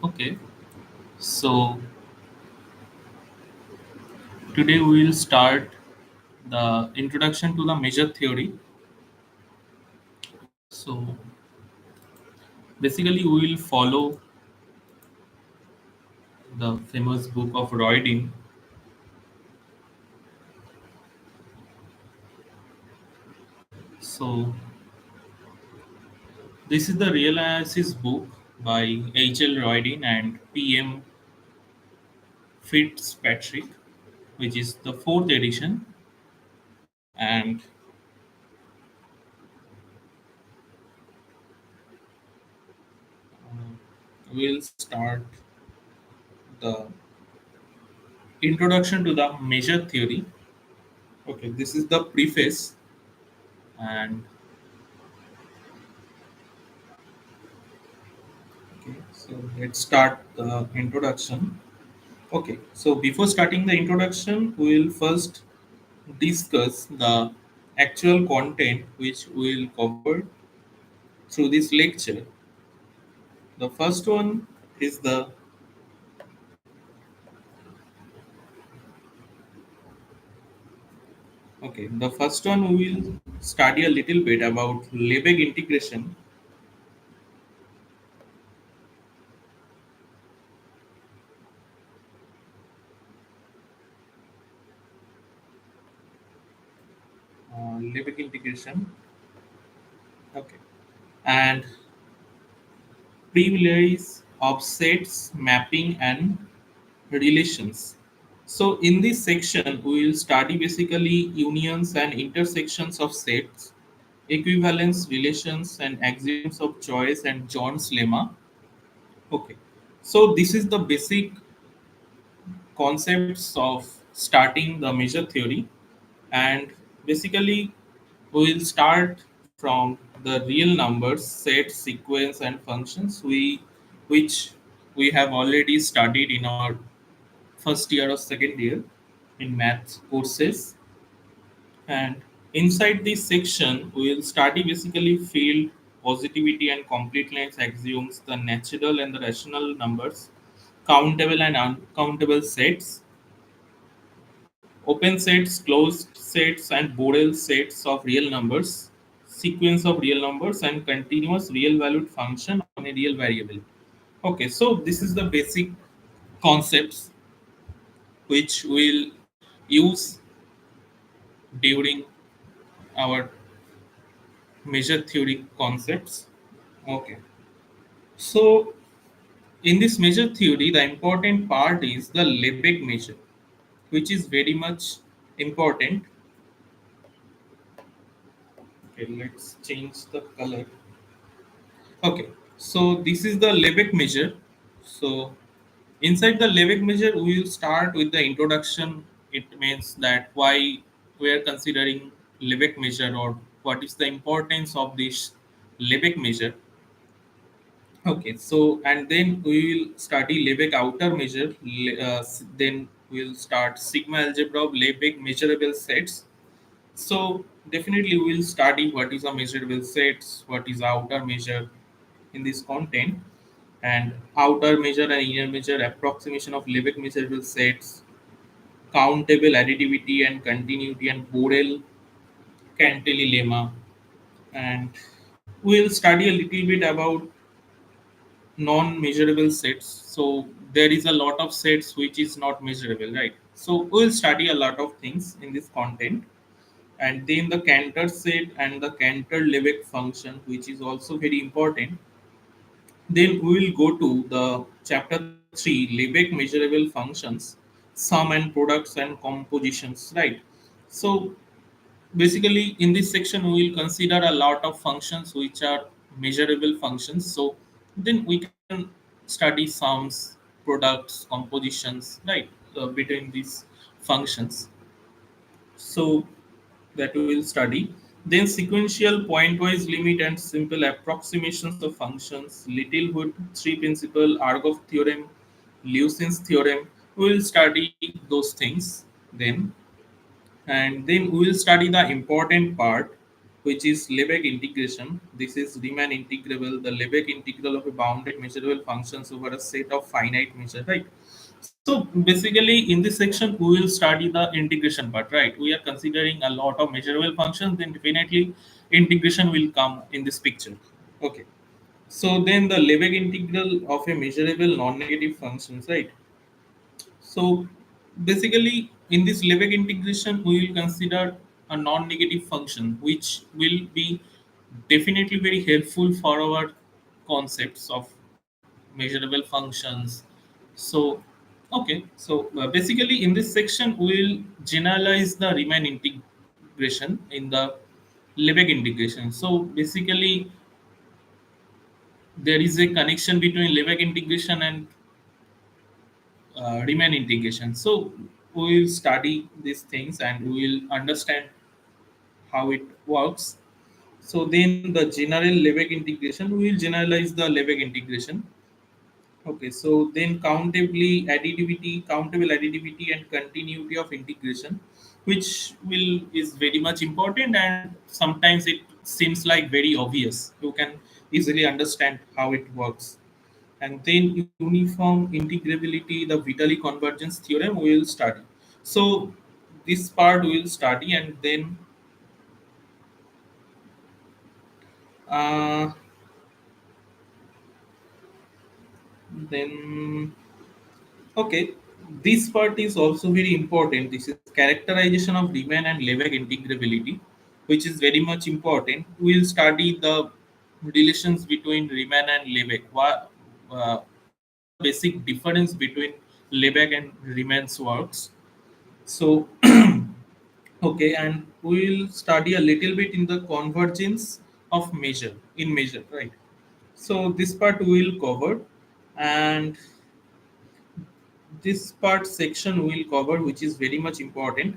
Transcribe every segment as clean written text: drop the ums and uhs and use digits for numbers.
Okay, so today we will start the introduction to the measure theory. So basically, we will follow the famous book of Royden. So this is the real analysis book by H.L. Royden and P.M. Fitzpatrick, which is the fourth edition, and we'll start the introduction to the measure theory. Okay, this is the preface, and okay, so let's start the introduction. Okay, so before starting the introduction, we will first discuss the actual content which we will cover through this lecture. The first one is the okay. The first one we will study a little bit about Lebesgue integration. Lebesgue integration. Okay, and privileges of sets, mapping, and relations. So in this section, we will study basically unions and intersections of sets, equivalence relations and axioms of choice and John's lemma. Okay, so this is the basic concepts of starting the measure theory, and basically we will start from the real numbers, sets, sequence, and functions which we have already studied in our first year or second year in math courses. And inside this section, we will study basically field, positivity, and completeness axioms, the natural and the rational numbers, countable and uncountable sets, open sets, closed sets, and Borel sets of real numbers, sequence of real numbers, and continuous real valued function on a real variable. Okay, so this is the basic concepts which we'll use during our measure theory concepts. Okay, so in this measure theory, the important part is the Lebesgue measure, which is very much important. Okay, let's change the color. Okay, so this is the Lebesgue measure. So inside the Lebesgue measure, we will start with the introduction. It means that why we are considering Lebesgue measure or what is the importance of this Lebesgue measure. Okay, so and then we will study Lebesgue outer measure. Then we'll start sigma algebra of Lebesgue measurable sets. So definitely we'll study what is a measurable sets, what is outer measure in this content, and outer measure and inner measure approximation of Lebesgue measurable sets, countable additivity and continuity, and Borel Cantelli lemma, and we'll study a little bit about non-measurable sets. So there is a lot of sets which is not measurable, right? So we'll study a lot of things in this content, and then the Cantor set and the Cantor Lebesgue function, which is also very important. Then we will go to the chapter 3, Lebesgue measurable functions, sum and products and compositions, right? So basically in this section we will consider a lot of functions which are measurable functions. So then we can study sums, products, compositions, right, between these functions. So that we will study. Then sequential pointwise limit and simple approximations of functions, Littlewood three principle, Argov theorem, Lewis' theorem. We will study those things then, and then we will study the important part. which is Lebesgue integration. This is Riemann integrable, the Lebesgue integral of a bounded measurable functions over a set of finite measure, right? So basically, in this section, we will study the integration part, right? We are considering a lot of measurable functions, then definitely integration will come in this picture. Okay. So then the Lebesgue integral of a measurable non-negative functions, right? So basically, in this Lebesgue integration, we will consider a non-negative function, which will be definitely very helpful for our concepts of measurable functions. So, okay, so basically, in this section, we will generalize the Riemann integration in the Lebesgue integration. So basically, there is a connection between Lebesgue integration and Riemann integration. So we will study these things and we will understand how it works. So then the general Lebesgue integration, we will generalize the Lebesgue integration. Okay, so then countable additivity and continuity of integration, which will is very much important and sometimes it seems like very obvious. You can easily understand how it works. And then uniform integrability, the Vitali convergence theorem we will study. So this part we will study and uh, then okay, this part is also very important. This is characterization of Riemann and Lebesgue integrability, which is very much important. We will study the relations between Riemann and Lebesgue. What is the basic difference between Lebesgue and Riemann's works? So, okay, and we will study a little bit in the convergence of measure in measure, right? So this part we will cover, and this part section we will cover, which is very much important.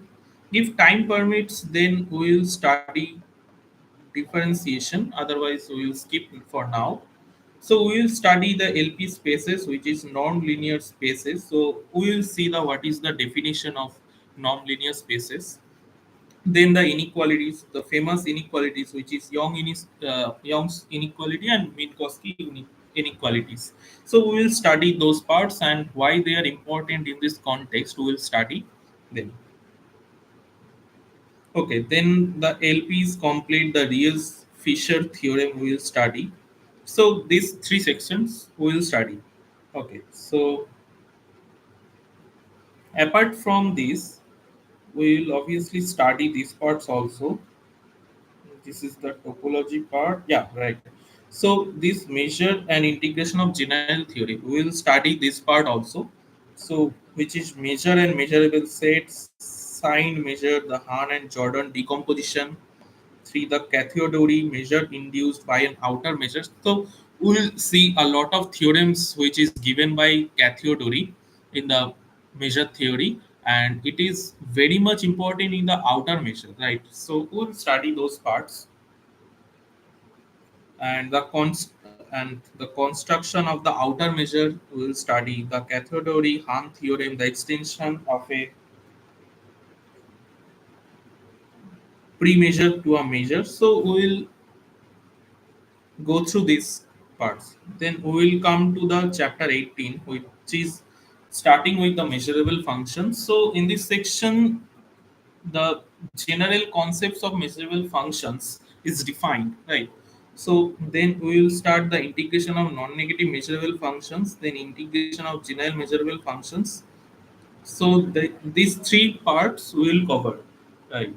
If time permits, then we will study differentiation. Otherwise, we will skip for now. So we will study the LP spaces, which is non-linear spaces. So we will see the what is the definition of non-linear spaces. Then the inequalities, the famous inequalities, which is Young's inequality and Minkowski inequalities. So we will study those parts and why they are important in this context. We will study them. Okay, then the LPs complete the Riel's Fisher theorem. We will study. So these three sections we will study. Okay, so apart from this, we will obviously study these parts also. This is the topology part. Yeah, right. So this measure and integration of general theory, we will study this part also. So which is measure and measurable sets, signed measure, the Hahn and Jordan decomposition. Three, the cathode measure induced by an outer measure. So we will see a lot of theorems which is given by cathode in the measure theory, and it is very much important in the outer measure, right? So we'll study those parts and the construction of the outer measure. We will study the cathode Hahn theorem, the extension of a pre-measure to a measure. So we will go through these parts. Then we will come to the chapter 18, which is starting with the measurable functions. So in this section, the general concepts of measurable functions is defined, right? So then we will start the integration of non-negative measurable functions, then integration of general measurable functions. So these three parts we will cover, right?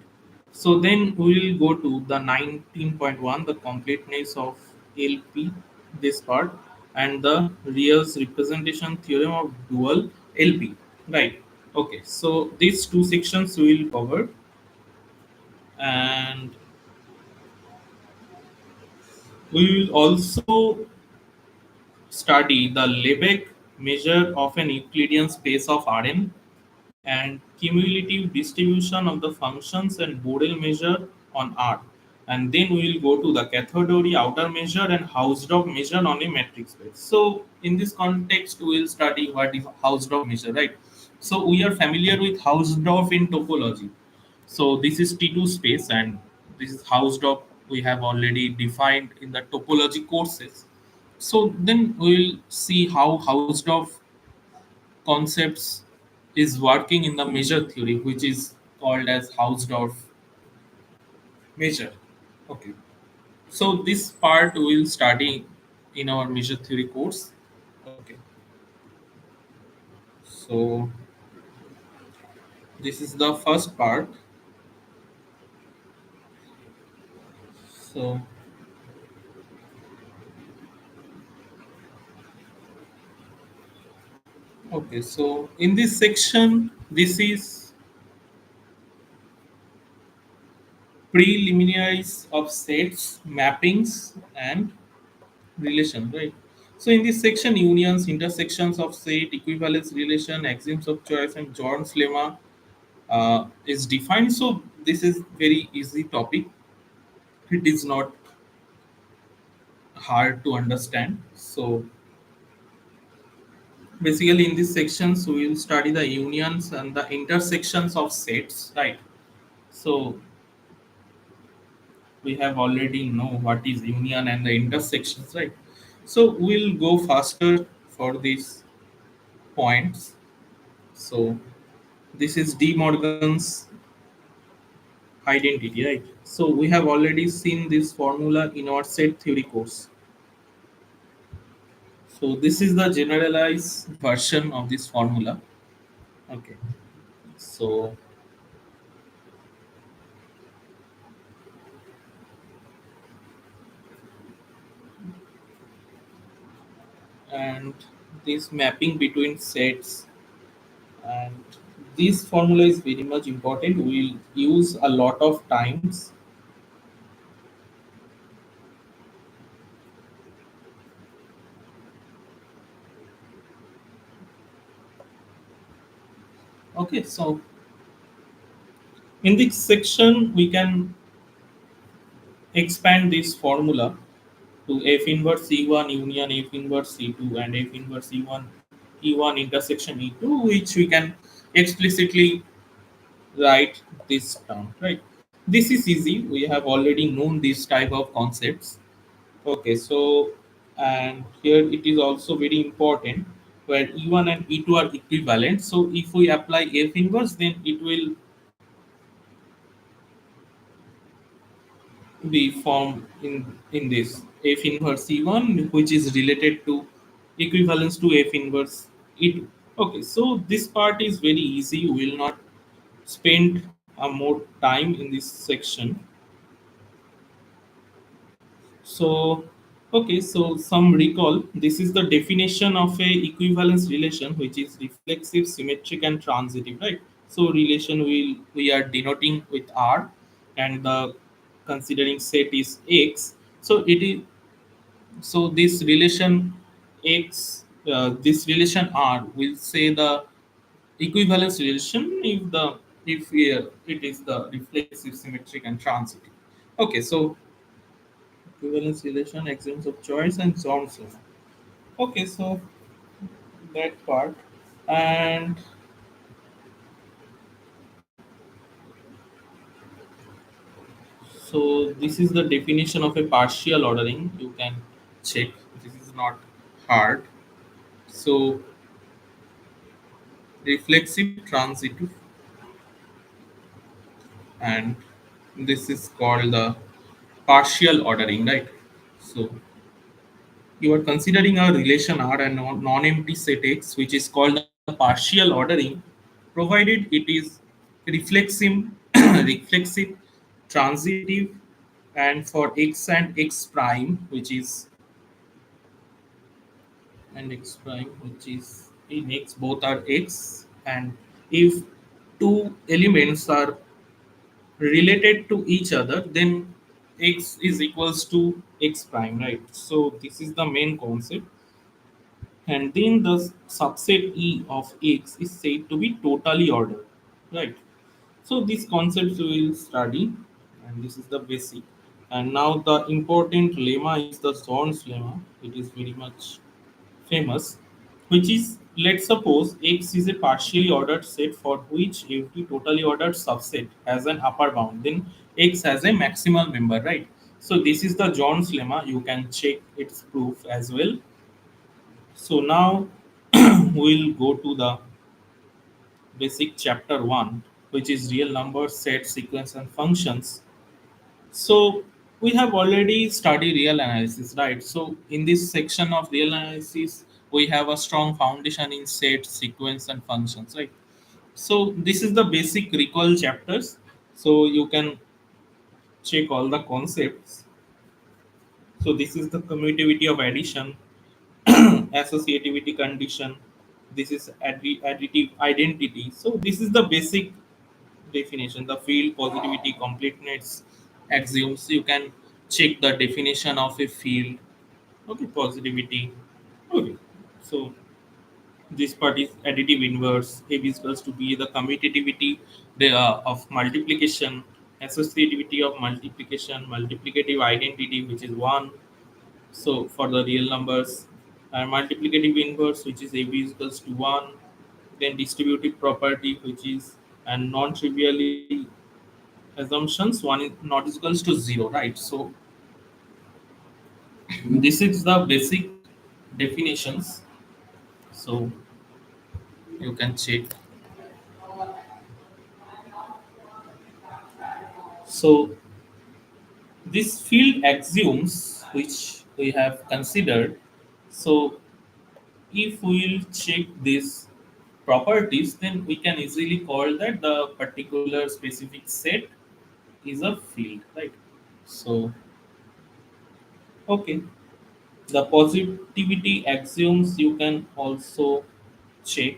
So then we will go to the 19.1, the completeness of LP, this part, and the Real's representation theorem of dual LP, right? Okay, so these two sections we will cover, and we will also study the Lebesgue measure of an Euclidean space of Rn and cumulative distribution of the functions and Borel measure on R. And then we will go to the cathode outer measure and Hausdorff measure on a matrix space. So in this context, we will study what is Hausdorff measure, right? So we are familiar with Hausdorff in topology. So this is T2 space and this is Hausdorff we have already defined in the topology courses. So then we'll see how Hausdorff concepts is working in the measure theory, which is called as Hausdorff measure. Okay. So this part we'll study in our measure theory course. Okay. So this is the first part. So okay. So in this section, this is preliminaries of sets, mappings, and relation, right? So in this section, unions, intersections of set, equivalence relation, axioms of choice, and Jordan's lemma is defined. So this is very easy topic. It is not hard to understand. So basically, in this sections, we will study the unions and the intersections of sets, right? So we have already know what is union and the intersections, right? So we'll go faster for these points. So this is De Morgan's identity, right? So we have already seen this formula in our set theory course. So this is the generalized version of this formula. Okay. So and this mapping between sets, and this formula is very much important. We'll use a lot of times. Okay, so in this section we can expand this formula to F inverse E1 union F inverse E2 and F inverse E1 intersection E2, which we can explicitly write this down, right? This is easy. We have already known this type of concepts. Okay, so and here it is also very important where E1 and E2 are equivalent. So if we apply F inverse, then it will be formed in this F inverse E1, which is related to equivalence to F inverse E2. Okay, so this part is very easy. We will not spend more time in this section. So, okay, so some recall. This is the definition of a equivalence relation, which is reflexive, symmetric, and transitive, right? So, relation we are denoting with R, and the considering set is X. So it is so this relation X, this relation R will say the equivalence relation if it is the reflexive, symmetric, and transitive. Okay, so equivalence relation, axioms of choice, and so on so on. Okay, so that part. And so this is the definition of a partial ordering. You can check. This is not hard. So reflexive, transitive, and this is called the partial ordering, right? So you are considering a relation R and non-empty set X, which is called the partial ordering, provided it is reflexive, reflexive, transitive, and for X and X prime, which is and X prime, which is in X, both are X, and if two elements are related to each other, then X is equals to X prime, right? So this is the main concept. And then the subset E of X is said to be totally ordered, right? So these concepts we will study, and this is the basic. And now the important lemma is the Zorn's lemma. It is very much famous, which is, let's suppose X is a partially ordered set for which every totally ordered subset has an upper bound. Then X has a maximal member, right? So this is the John's lemma. You can check its proof as well. So now we'll go to the basic chapter 1, which is real numbers, set, sequence, and functions. So we have already studied real analysis, right? So in this section of real analysis, we have a strong foundation in set, sequence, and functions, right? So this is the basic recall chapters. So you can check all the concepts. So this is the commutativity of addition, associativity condition. This is additive identity. So this is the basic definition. The field, positivity, completeness, axioms. You can check the definition of a field. Okay, positivity. Okay, so this part is additive inverse. A is equals to B. The commutativity of multiplication, associativity of multiplication, multiplicative identity, which is one. So for the real numbers, and multiplicative inverse, which is AB is equals to 1, then distributive property, which is and non-trivially assumptions, one is not is equals to 0, right? So this is the basic definitions. So you can check. So this field axioms which we have considered. So if we will check these properties, then we can easily call that the particular specific set is a field, right? So okay, the positivity axioms you can also check.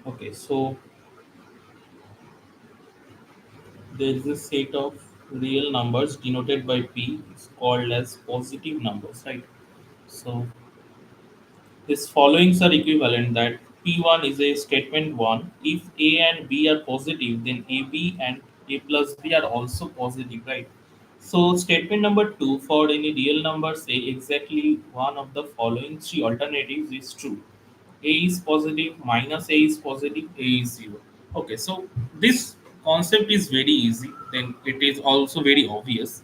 Okay, so there is a set of real numbers denoted by p is called as positive numbers, right? So these followings are equivalent that P1 is a statement 1. If A and B are positive, then AB and A plus B are also positive, right? So statement number 2, for any real number say exactly one of the following three alternatives is true. A is positive, minus A is positive, A is 0. Okay, so this concept is very easy, then it is also very obvious.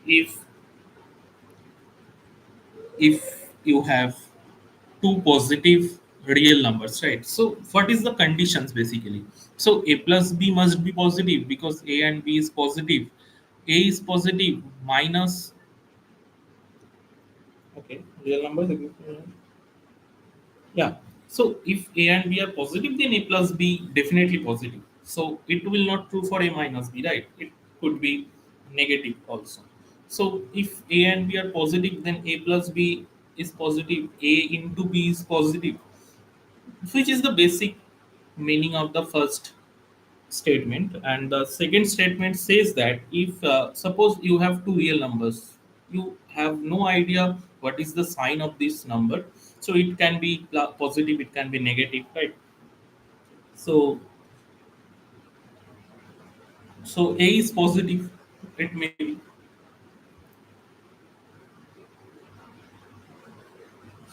If you have two positive real numbers, right? So what is the conditions basically? So A plus B must be positive because A and B is positive. A is positive minus, okay, real numbers. Yeah. So if A and B are positive, then A plus B definitely positive. So it will not true for A minus B, right? It could be negative also. So if A and B are positive, then A plus B is positive. A into B is positive, which is the basic meaning of the first statement. And the second statement says that if suppose you have two real numbers, you have no idea what is the sign of this number, so it can be positive, it can be negative, right? So so A is positive, it may be.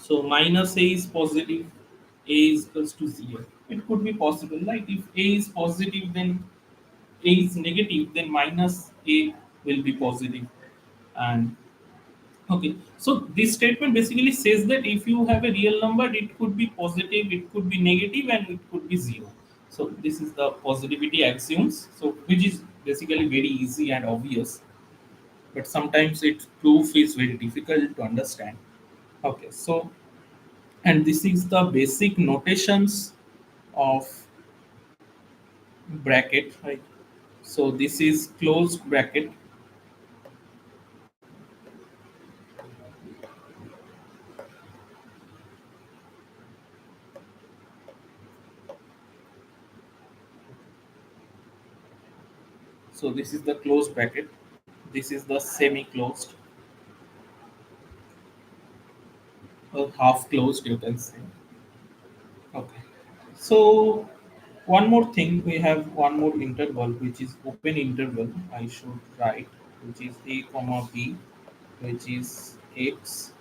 So minus A is positive, A is equals to 0. It could be possible, like if A is positive, then A is negative, then minus A will be positive. And okay, so this statement basically says that if you have a real number, it could be positive, it could be negative, and it could be 0. So this is the positivity axioms. So which is basically very easy and obvious, but sometimes its proof is very difficult to understand. Okay, so and this is the basic notations of bracket, right? So this is closed bracket. So this is the closed bracket. This is the semi-closed or half closed, you can say. Okay. So one more thing, we have one more interval which is open interval. I should write, which is a comma b, which is x.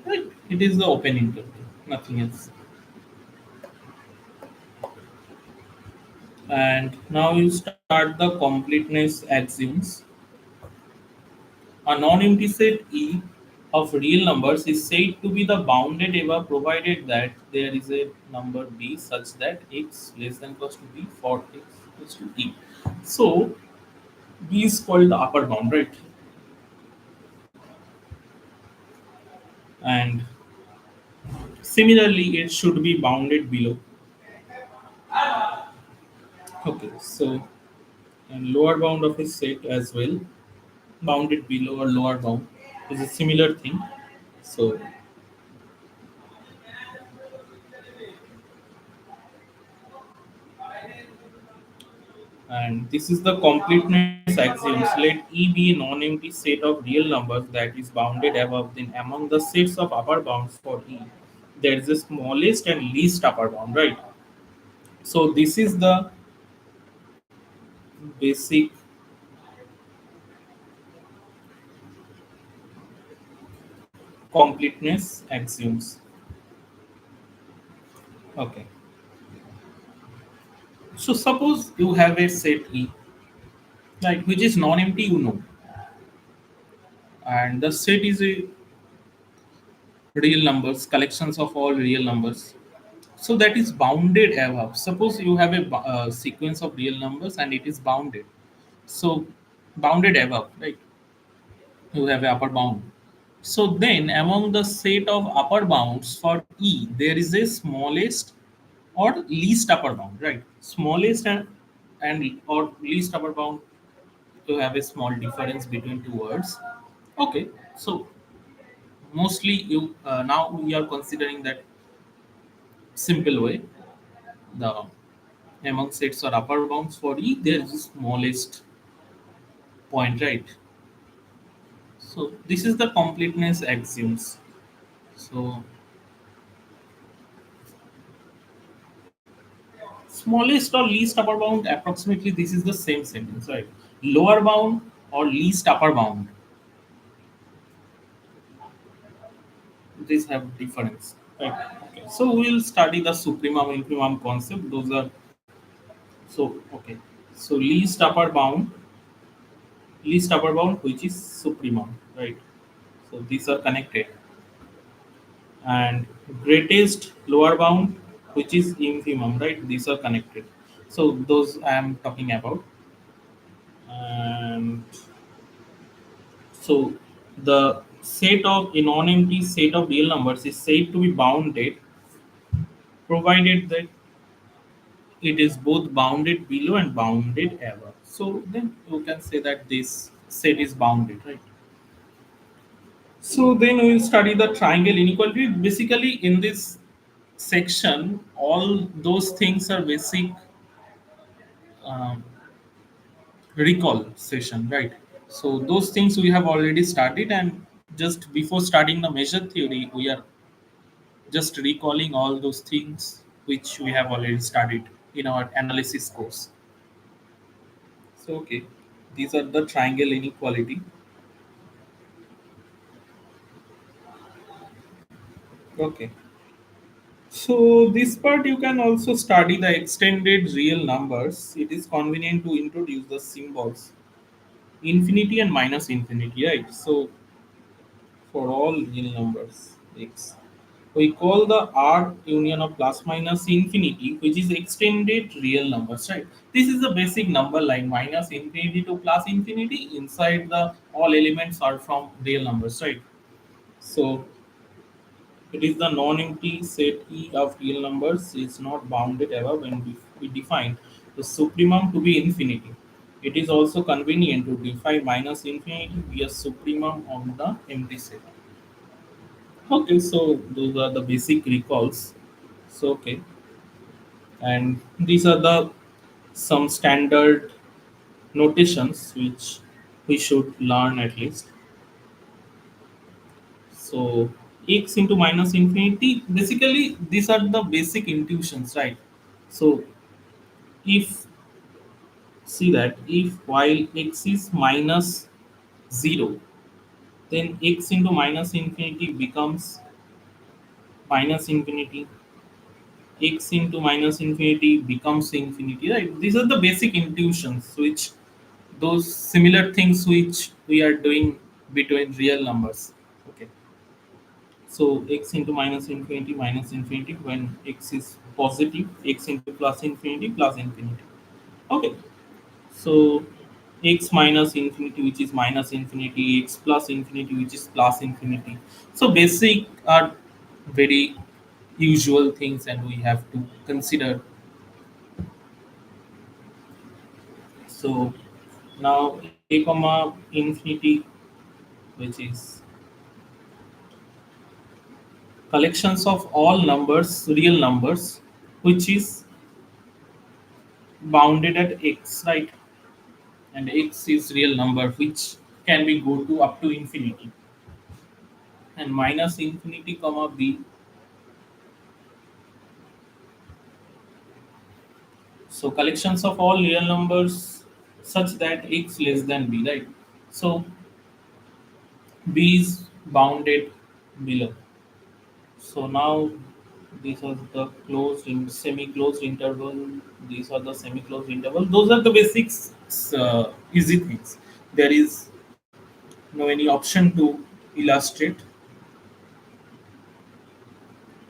Right. It is the open interval, nothing else. And now you start the completeness axioms. A non-empty set E of real numbers is said to be the bounded above provided that there is a number B such that x less than equals to B for x equals to E. So B is called the upper bound, right? And similarly, it should be bounded below. Okay, so and lower bound of a set as well, bounded below or lower bound is a similar thing. So, and this is the completeness axioms. Let E be a non-empty set of real numbers that is bounded above. Then, among the sets of upper bounds for E, there is the smallest and least upper bound, right? So, this is the basic completeness axioms. Okay. So, suppose you have a set E, right, which is non-empty, and the set is a real numbers, collections of all real numbers. So that is bounded above. Suppose you have a sequence of real numbers and it is bounded. So bounded above, right? You have a upper bound. So then among the set of upper bounds for E, there is a smallest or least upper bound, right? Smallest and or least upper bound to have a small difference between two words. Okay, so mostly you now we are considering that simple way. The among sets or upper bounds for E, there is the smallest point, right? So this is the completeness axioms. So smallest or least upper bound, approximately this is the same sentence, right? Lower bound or least upper bound, these have difference, right? Okay. So we'll study the supremum infimum concept. Those are so okay. So least upper bound, which is supremum, right? So these are connected. And greatest lower bound, which is infimum, right? These are connected. So those I am talking about. And so the set of a non-empty set of real numbers is said to be bounded provided that it is both bounded below and bounded above. So then you can say that this set is bounded, right? So then we will study the triangle inequality. Basically, in this section, all those things are basic um, recall session, right? So those things we have already started, and just before starting the measure theory, we are just recalling all those things which we have already studied in our analysis course. So okay, these are the triangle inequality. Okay. So this part you can also study the extended real numbers. It is convenient to introduce the symbols infinity and minus infinity, right? So for all real numbers x, we call the R union of plus minus infinity, which is extended real numbers, right? This is the basic number line minus infinity to plus infinity. Inside the all elements are from real numbers, right? So it is the non-empty set E of real numbers is not bounded above when we define the supremum to be infinity. It is also convenient to define minus infinity be a supremum of the empty set. Okay, so those are the basic recalls. So okay, and these are the some standard notations which we should learn at least. So x into minus infinity, basically these are the basic intuitions, right? So if see that if while x is minus 0, then x into minus infinity becomes minus infinity, x into minus infinity becomes infinity, right? These are the basic intuitions which those similar things which we are doing between real numbers. Okay, so x into minus infinity when x is positive, x into plus infinity. Okay, so x minus infinity which is minus infinity, x plus infinity which is plus infinity. So basic are very usual things and we have to consider. So now a comma infinity, which is collections of all numbers, real numbers, which is bounded at x, right? And x is real number which can be go to up to infinity. And minus infinity comma b, so collections of all real numbers such that x less than b, right? So b is bounded below. So now these are the closed in semi-closed interval. These are the semi-closed interval. Those are the basics, easy things. There is no any option to illustrate.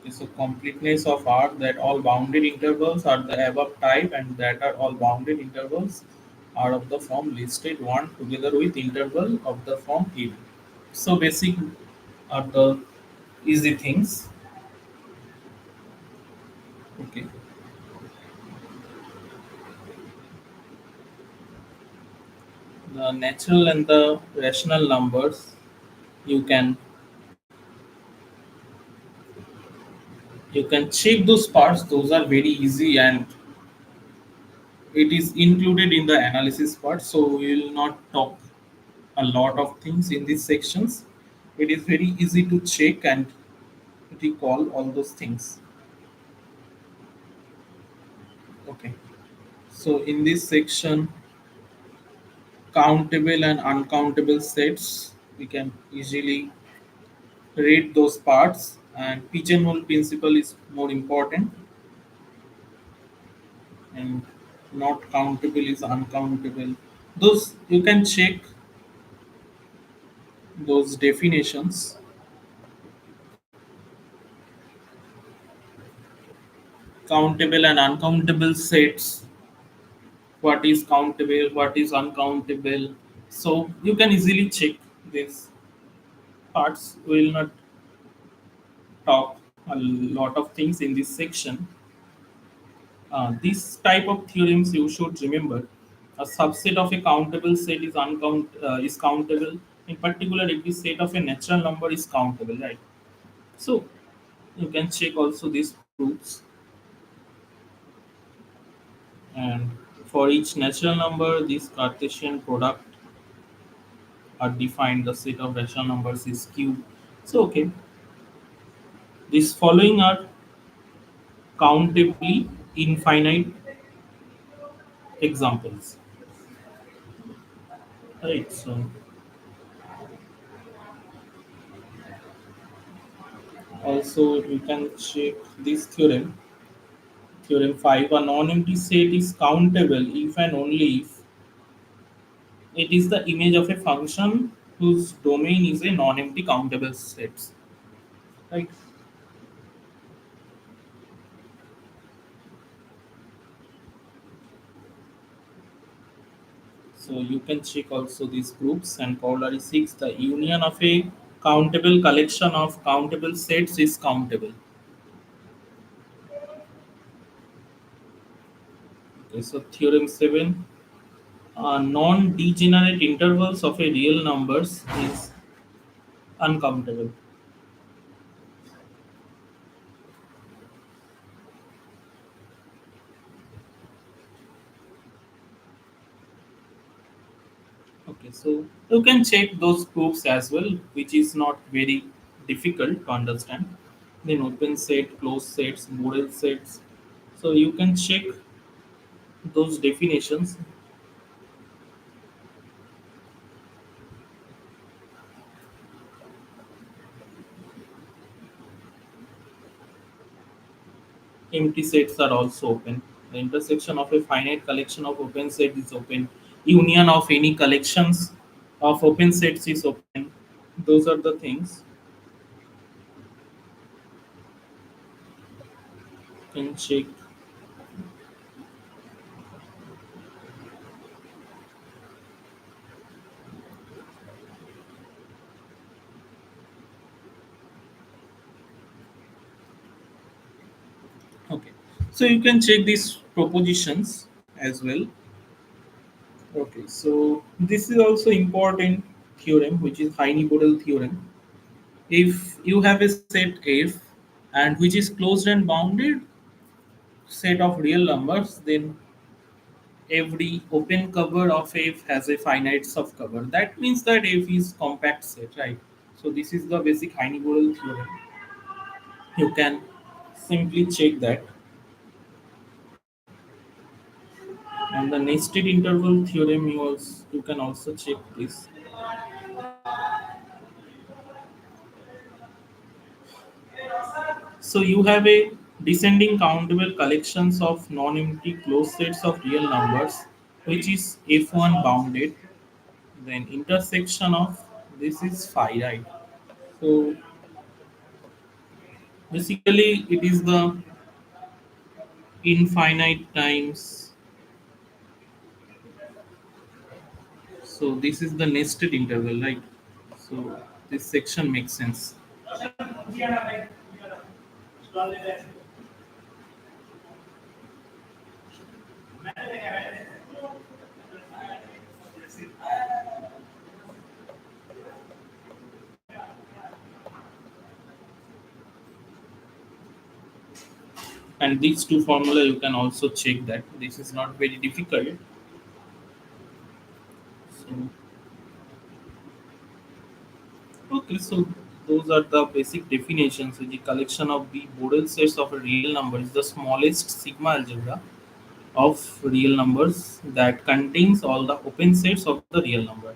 Okay, so completeness of R that all bounded intervals are the above type and that are all bounded intervals are of the form listed one together with interval of the form AB. So basic are the easy things. Okay. The natural and the rational numbers, you can you can check those parts. Those are very easy and it is included in the analysis part. So we will not talk a lot of things in these sections. It is very easy to check and recall all those things. Okay. So in this section, countable and uncountable sets, we can easily read those parts and pigeonhole principle is more important and not countable is uncountable. Those you can check those definitions. Countable and uncountable sets, what is countable, what is uncountable. So you can easily check these parts. We will not talk a lot of things in this section. This type of theorems you should remember. A subset of a countable set is countable. In particular, every set of a natural number is countable, right? So you can check also these proofs. And for each natural number, this Cartesian product are defined. The set of rational numbers is Q. So okay, these following are countably infinite examples. Right. So also you can check this theorem. Theorem 5, a non-empty set is countable if and only if it is the image of a function whose domain is a non-empty countable set. Right. So you can check also these groups and corollary 6. The union of a countable collection of countable sets is countable. Okay, so theorem 7. Non-degenerate intervals of a real numbers is uncountable. Okay, so you can check those proofs as well, which is not very difficult to understand. Then open set, closed sets, Borel sets. So you can check those definitions. Empty sets are also open. The intersection of a finite collection of open sets is open. Union of any collections of open sets is open. Those are the things you can check. Okay. So you can check these propositions as well. Okay. So this is also important theorem, which is Heine-Bodel theorem. If you have a set F and which is closed and bounded set of real numbers, then every open cover of F has a finite subcover. That means that F is compact set, right? So this is the basic Heine-Bodel theorem. You can simply check that. And the nested interval theorem you can also check this. So you have a descending countable collections of non-empty closed sets of real numbers, which is F1 bounded. Then intersection of this is phi, right? So basically it is the infinite times. So this is the nested interval, right? So this section makes sense. And these two formula you can also check that. This is not very difficult. So okay, so those are the basic definitions. So the collection of the Bodel sets of a real number is the smallest sigma algebra of real numbers that contains all the open sets of the real number.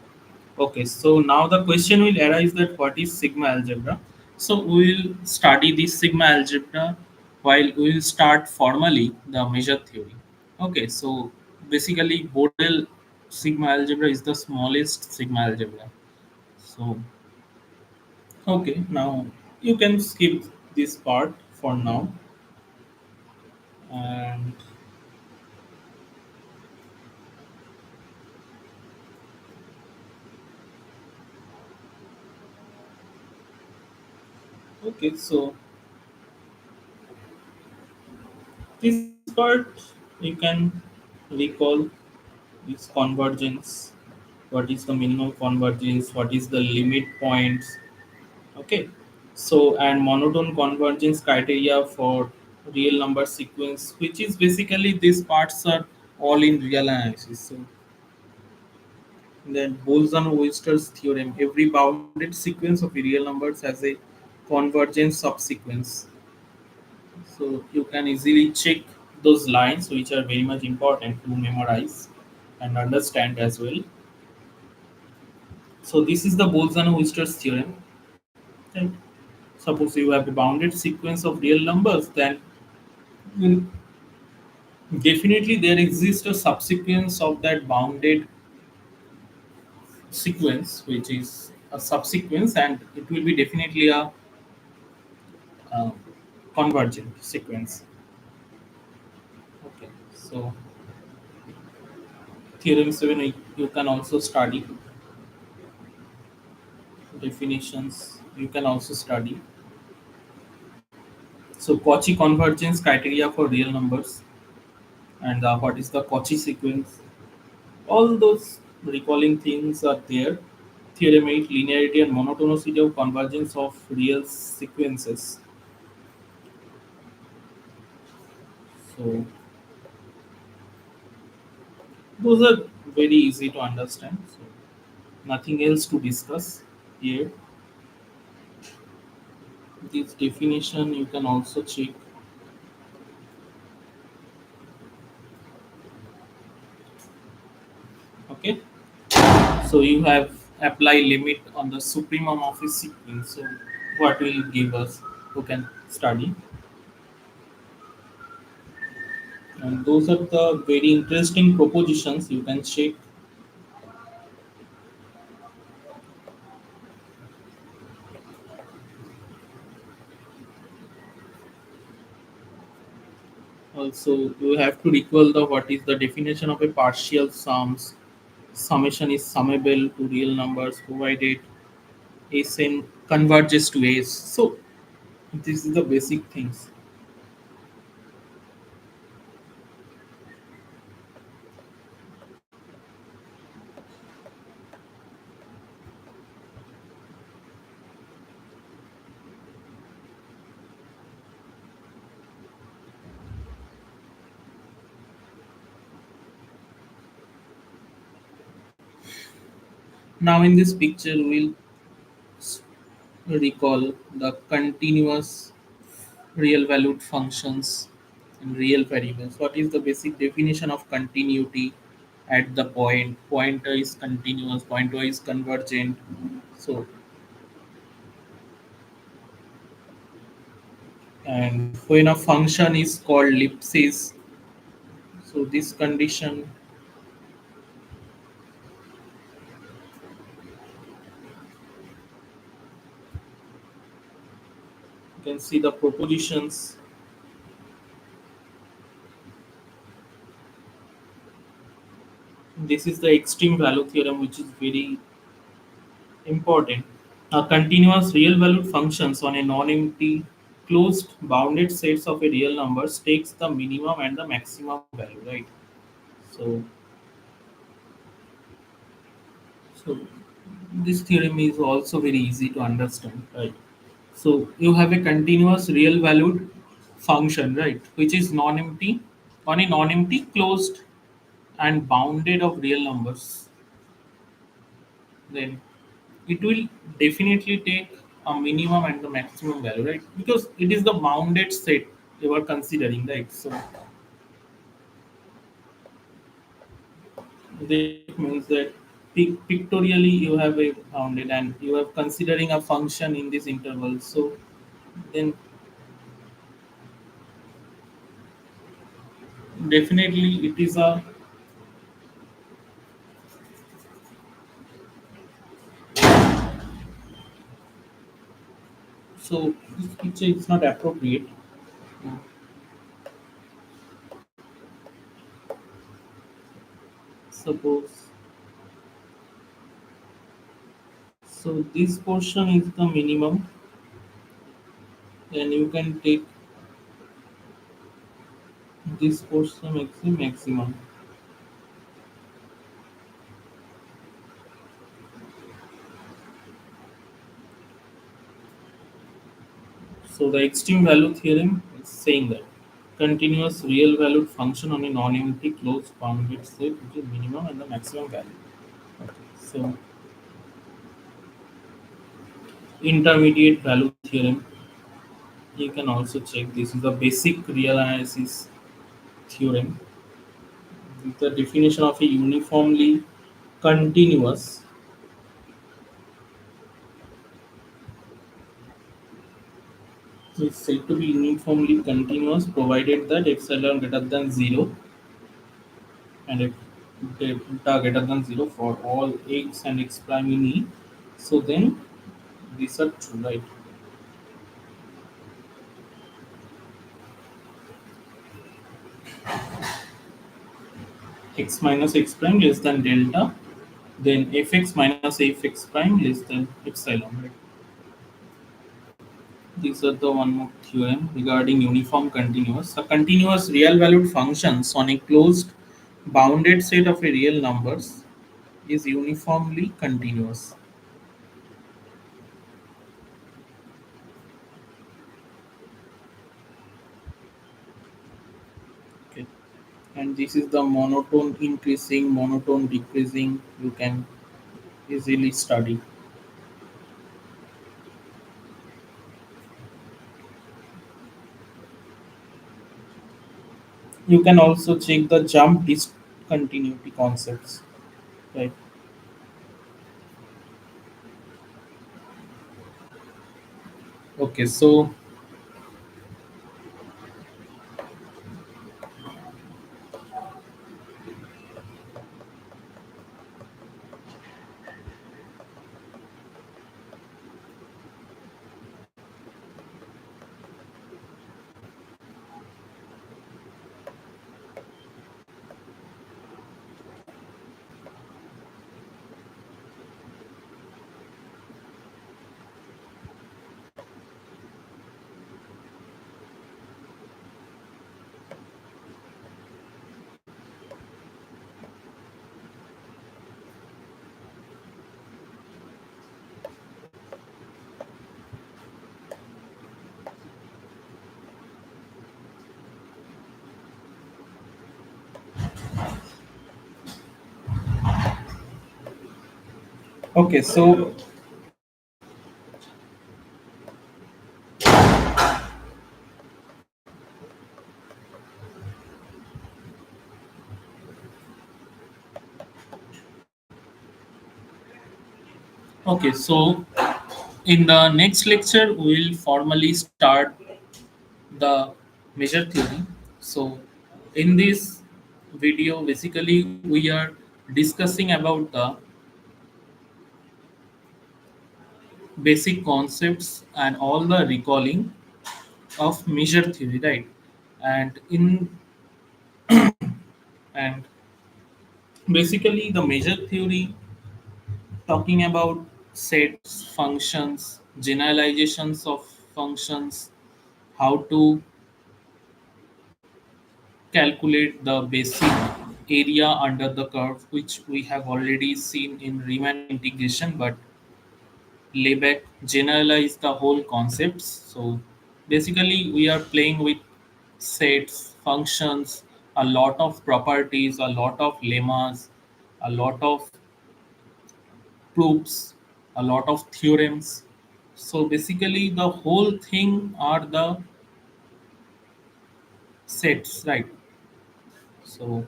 Okay, so now the question will arise that what is sigma algebra? So we will study this sigma algebra while we will start formally the measure theory. Okay, so basically Bodel sigma algebra is the smallest sigma algebra. So okay, now you can skip this part for now. And okay, so this part you can recall this convergence. What is the minimum convergence? What is the limit points? Okay, so and monotone convergence criteria for real number sequence, which is basically these parts are all in real analysis. So then Bolzano-Weierstrass theorem: every bounded sequence of real numbers has a convergent subsequence. So you can easily check those lines, which are very much important to memorize and understand as well. So this is the Bolzano-Weierstrass theorem. Right? Suppose you have a bounded sequence of real numbers, then mm, definitely there exists a subsequence of that bounded sequence, which is a subsequence, and it will be definitely a uh, convergent sequence. Okay, so theorem 7 you can also study definitions. You can also study. So Cauchy convergence criteria for real numbers, and what is the Cauchy sequence. All those recalling things are there. Theorem 8: linearity and monotonicity of convergence of real sequences. So those are very easy to understand. So nothing else to discuss here. This definition you can also check. Okay. So you have apply limit on the supremum of a sequence. So what will give us? Who can study? And those are the very interesting propositions you can check. Also, you have to recall the what is the definition of a partial sums. Summation is summable to real numbers provided Sn converges to S. So this is the basic things. Now in this picture, we'll recall the continuous real valued functions and real variables. What is the basic definition of continuity at the point? Pointer is continuous, pointer is convergent. So, and when a function is called ellipsis, so this condition, you can see the propositions. This is the extreme value theorem, which is very important. A continuous real valued functions on a non-empty closed bounded sets of a real numbers takes the minimum and the maximum value, right? So, so this theorem is also very easy to understand, right? So you have a continuous real valued function, right, which is non-empty on a non-empty closed and bounded of real numbers. Then it will definitely take a minimum and the maximum value, right? Because it is the bounded set you are considering, right? So this means that pictorially you have a bounded and you are considering a function in this interval. So then definitely it is a, so this picture is not appropriate. Suppose, so this portion is the minimum, and you can take this portion makes the maximum. So the extreme value theorem is saying that continuous real valued function on a non-empty closed bounded set which is minimum and the maximum value. Okay. So intermediate value theorem, you can also check. This is the basic real analysis theorem. The definition of a uniformly continuous is said to be uniformly continuous provided that epsilon greater than 0 and if delta greater than 0 for all x and x prime in E. So then these are true, right? X minus x prime less than delta, then fx minus fx prime less than epsilon, right? These are the one more theorem regarding uniform continuous. A continuous real valued functions on a closed bounded set of a real numbers is uniformly continuous. Okay. And this is the monotone increasing, monotone decreasing. You can easily study. You can also check the jump discontinuity concepts, right? Okay, so Okay, so okay, so in the next lecture we'll formally start the measure theory. So in this video, basically we are discussing about the basic concepts and all the recalling of measure theory, right? And in and basically the measure theory talking about sets, functions, generalizations of functions, how to calculate the basic area under the curve, which we have already seen in Riemann integration, but Lebesgue generalized the whole concepts. So basically, we are playing with sets, functions, a lot of properties, a lot of lemmas, a lot of proofs, a lot of theorems. So basically, the whole thing are the sets, right? So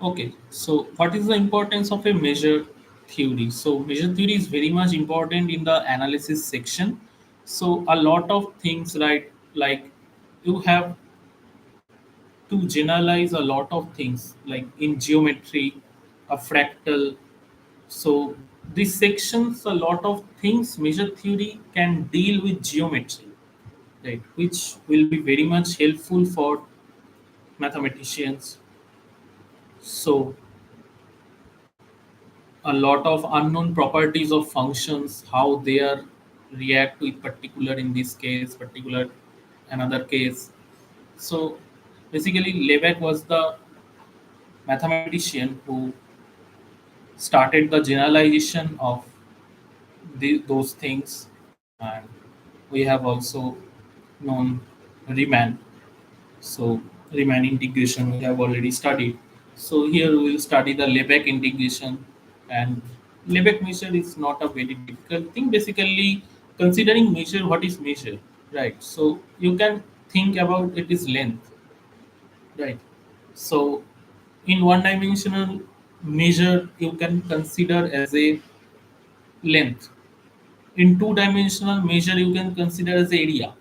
okay, so what is the importance of a measure theory? So measure theory is very much important in the analysis section. So a lot of things, right? Like you have to generalize a lot of things, like in geometry, a fractal. So these sections, a lot of things, measure theory can deal with geometry, right? Which will be very much helpful for mathematicians. So a lot of unknown properties of functions, how they are react to particular in this case, particular another case. So basically, Lebesgue was the mathematician who started the generalization of those things, and we have also known Riemann. So Riemann integration we have already studied. So here we will study the Lebesgue integration, and Lebesgue measure is not a very difficult thing. Basically, considering measure, what is measure, right? So you can think about it is length, right? So in one dimensional measure, you can consider as a length. In two dimensional measure, you can consider as area.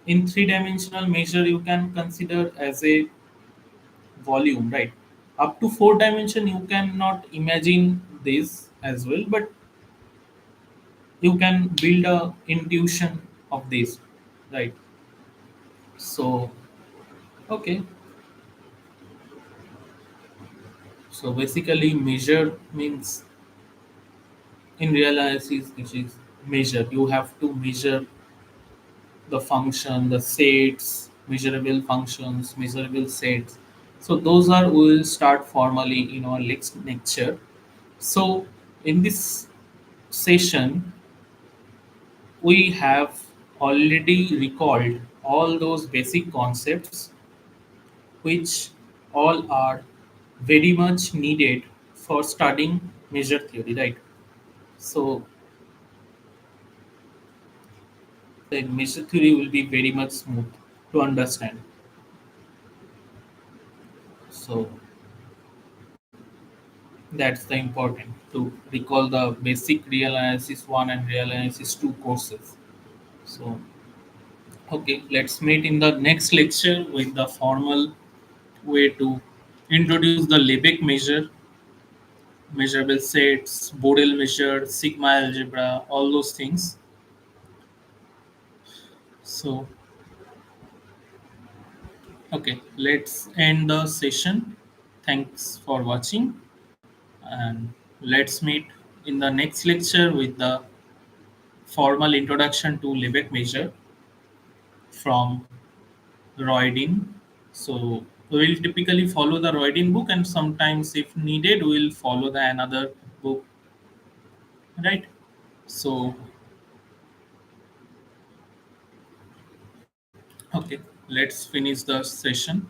In three dimensional measure, you can consider as a volume, right? Up to four dimension you cannot imagine this as well, but you can build a intuition of this, right? So okay, so basically measure means in real analysis which is measure, you have to measure the function, the sets, measurable functions, measurable sets. So those are we will start formally in our next lecture. So in this session we have already recalled all those basic concepts which all are very much needed for studying measure theory, right? So the measure theory will be very much smooth to understand. So that's the important to recall the basic real analysis 1 and real analysis 2 courses. So okay, let's meet in the next lecture with the formal way to introduce the Lebesgue measure, measurable sets, Borel measure, Sigma-algebra, all those things. So, okay, let's end the session. Thanks for watching, and let's meet in the next lecture with the formal introduction to Lebesgue measure from Royden. So, we will typically follow the Royden book, and sometimes, if needed, we will follow the another book, right? So, okay, let's finish the session.